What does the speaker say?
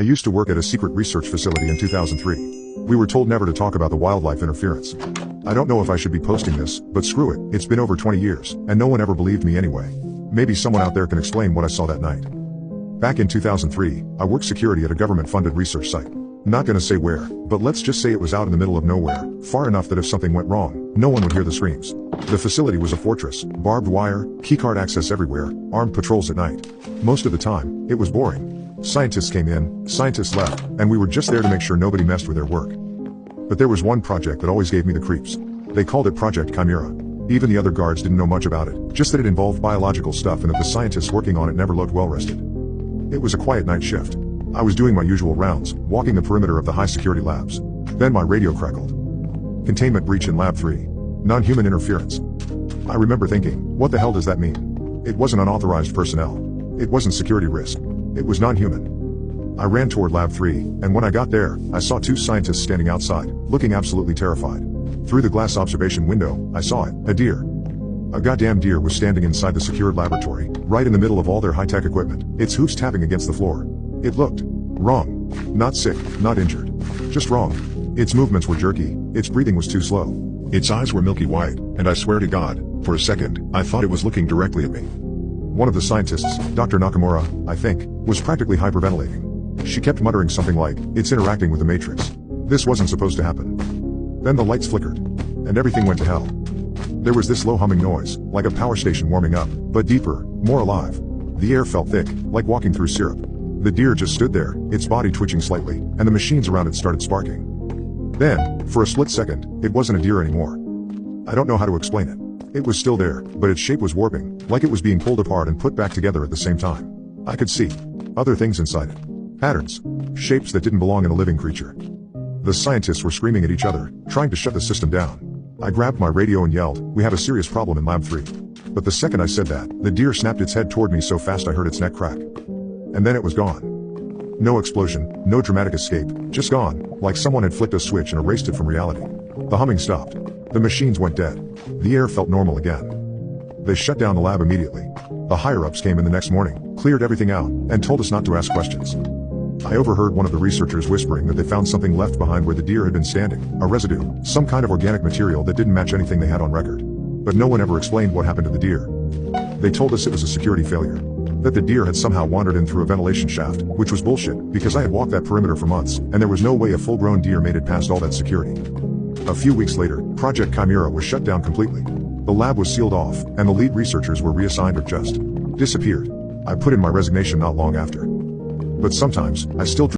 I used to work at a secret research facility in 2003. We were told never to talk about the wildlife interference. I don't know if I should be posting this, but screw it, it's been over 20 years, and no one ever believed me anyway. Maybe someone out there can explain what I saw that night. Back in 2003, I worked security at a government-funded research site. Not gonna say where, but let's just say it was out in the middle of nowhere, far enough that if something went wrong, no one would hear the screams. The facility was a fortress, barbed wire, keycard access everywhere, armed patrols at night. Most of the time, it was boring. Scientists came in, scientists left, and we were just there to make sure nobody messed with their work. But there was one project that always gave me the creeps. They called it Project Chimera. Even the other guards didn't know much about it, just that it involved biological stuff and that the scientists working on it never looked well rested. It was a quiet night shift. I was doing my usual rounds, walking the perimeter of the high-security labs. Then my radio crackled. Containment breach in Lab 3. Non-human interference. I remember thinking, what the hell does that mean? It wasn't unauthorized personnel. It wasn't security risk. It was non-human. I ran toward Lab 3, and when I got there, I saw two scientists standing outside, looking absolutely terrified. Through the glass observation window, I saw it, a deer. A goddamn deer was standing inside the secured laboratory, right in the middle of all their high-tech equipment, its hoofs tapping against the floor. It looked wrong. Not sick, not injured. Just wrong. Its movements were jerky, its breathing was too slow. Its eyes were milky white, and I swear to God, for a second, I thought it was looking directly at me. One of the scientists, Dr. Nakamura, I think, was practically hyperventilating. She kept muttering something like, "It's interacting with the Matrix. This wasn't supposed to happen." Then the lights flickered. And everything went to hell. There was this low humming noise, like a power station warming up, but deeper, more alive. The air felt thick, like walking through syrup. The deer just stood there, its body twitching slightly, and the machines around it started sparking. Then, for a split second, it wasn't a deer anymore. I don't know how to explain it. It was still there, but its shape was warping, like it was being pulled apart and put back together at the same time. I could see other things inside it. Patterns. Shapes that didn't belong in a living creature. The scientists were screaming at each other, trying to shut the system down. I grabbed my radio and yelled, "We have a serious problem in Lab 3. But the second I said that, the deer snapped its head toward me so fast I heard its neck crack. And then it was gone. No explosion, no dramatic escape, just gone, like someone had flicked a switch and erased it from reality. The humming stopped. The machines went dead. The air felt normal again. They shut down the lab immediately. The higher-ups came in the next morning, cleared everything out, and told us not to ask questions. I overheard one of the researchers whispering that they found something left behind where the deer had been standing, a residue, some kind of organic material that didn't match anything they had on record. But no one ever explained what happened to the deer. They told us it was a security failure. That the deer had somehow wandered in through a ventilation shaft, which was bullshit, because I had walked that perimeter for months, and there was no way a full-grown deer made it past all that security. A few weeks later, Project Chimera was shut down completely. The lab was sealed off, and the lead researchers were reassigned or just disappeared. I put in my resignation not long after. But sometimes, I still